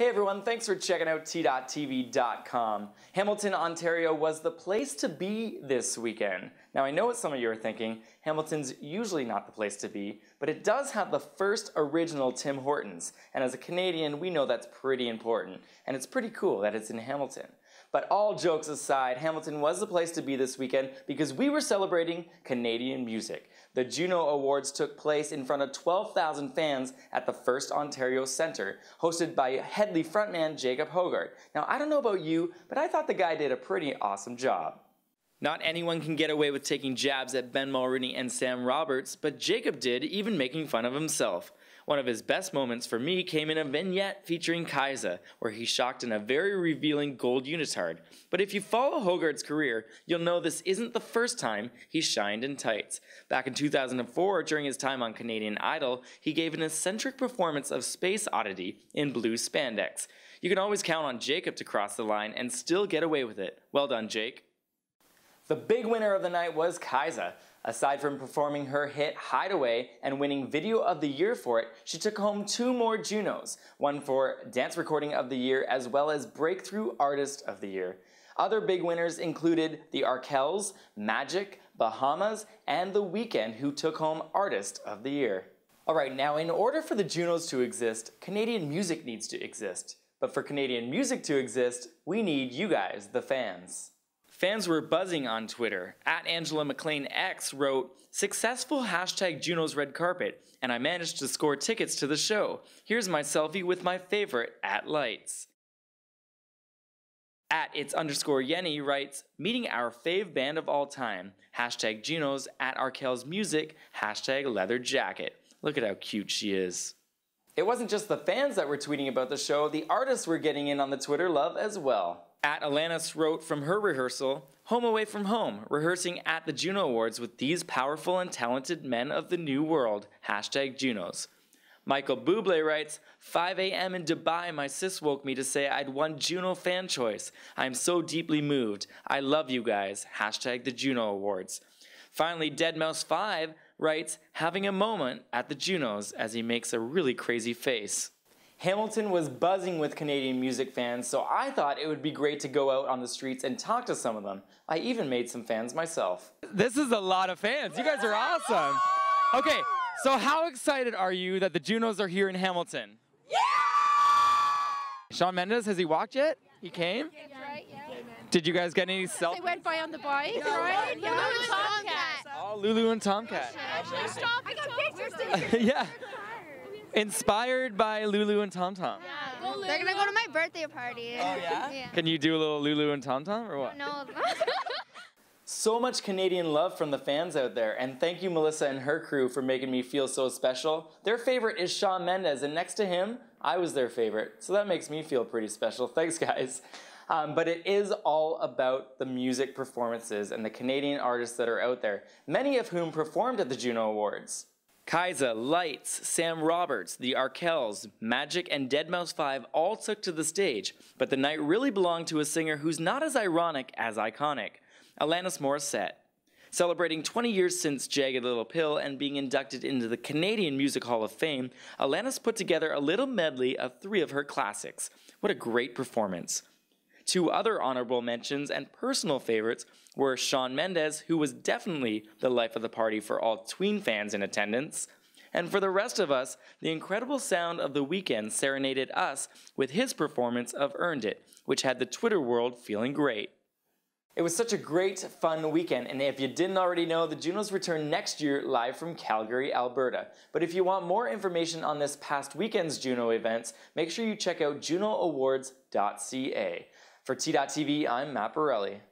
Hey everyone, thanks for checking out t.tv.com. Hamilton, Ontario was the place to be this weekend. Now I know what some of you are thinking, Hamilton's usually not the place to be, but it does have the first original Tim Hortons, and as a Canadian we know that's pretty important, and it's pretty cool that it's in Hamilton. But all jokes aside, Hamilton was the place to be this weekend because we were celebrating Canadian music. The JUNO Awards took place in front of 12,000 fans at the First Ontario Centre, hosted by Headley frontman Jacob Hogarth. Now I don't know about you, but I thought the guy did a pretty awesome job. Not anyone can get away with taking jabs at Ben Mulroney and Sam Roberts, but Jacob did, even making fun of himself. One of his best moments for me came in a vignette featuring Kaisa, where he shocked in a very revealing gold unitard. But if you follow Hogarth's career, you'll know this isn't the first time he shined in tights. Back in 2004, during his time on Canadian Idol, he gave an eccentric performance of Space Oddity in blue spandex. You can always count on Jacob to cross the line and still get away with it. Well done, Jake. The big winner of the night was Kaisa. Aside from performing her hit Hideaway and winning Video of the Year for it, she took home 2 more Junos, one for Dance Recording of the Year as well as Breakthrough Artist of the Year. Other big winners included the Arkells, Magic, Bahamas, and The Weeknd, who took home Artist of the Year. Alright, now in order for the Junos to exist, Canadian music needs to exist. But for Canadian music to exist, we need you guys, the fans. Fans were buzzing on Twitter. @Angela McLean X wrote, "Successful #Juno's red carpet, and I managed to score tickets to the show. Here's my selfie with my favorite @Lights." @It's_Yenny writes, "Meeting our fave band of all time. #Junos, @Arkell's music, #leather jacket." Look at how cute she is. It wasn't just the fans that were tweeting about the show, the artists were getting in on the Twitter love as well. @Alanis wrote from her rehearsal, "Home away from home, rehearsing at the JUNO Awards with these powerful and talented men of the new world, #Junos." Michael Bublé writes, 5 a.m. in Dubai, my sis woke me to say I'd won JUNO Fan Choice. I'm so deeply moved. I love you guys, #the JUNO Awards. Finally, deadmau5 writes, having a moment at the Junos as he makes a really crazy face. Hamilton was buzzing with Canadian music fans, so I thought it would be great to go out on the streets and talk to some of them. I even made some fans myself. This is a lot of fans. You guys are awesome. Okay, so how excited are you that the Junos are here in Hamilton? Yeah! Shawn Mendes, has he walked yet? He came? That's right, yeah. Did you guys get any selfies? They went by on the bike, right? Lulu and Tomcat. Oh, Lulu and Tomcat. I got pictures. Yeah. Inspired by Lulu and Tom Tom. Yeah. They're gonna go to my birthday party. Oh yeah? Yeah. Can you do a little Lulu and Tom Tom or what? No. So much Canadian love from the fans out there, and thank you Melissa and her crew for making me feel so special. Their favorite is Shawn Mendes, and next to him, I was their favorite, so that makes me feel pretty special. Thanks guys. But it is all about the music performances and the Canadian artists that are out there, many of whom performed at the JUNO Awards. Kaisa, Lights, Sam Roberts, the Arkells, Magic, and deadmau5 all took to the stage, but the night really belonged to a singer who's not as ironic as iconic, Alanis Morissette. Celebrating 20 years since Jagged Little Pill and being inducted into the Canadian Music Hall of Fame, Alanis put together a little medley of 3 of her classics. What a great performance. 2 other honorable mentions and personal favorites were Shawn Mendes, who was definitely the life of the party for all tween fans in attendance, and for the rest of us, the incredible sound of The Weeknd serenaded us with his performance of Earned It, which had the Twitter world feeling great. It was such a great, fun weekend, and if you didn't already know, the Junos return next year live from Calgary, Alberta. But if you want more information on this past weekend's JUNO events, make sure you check out junoawards.ca. For t.tv, I'm Matt Borelli.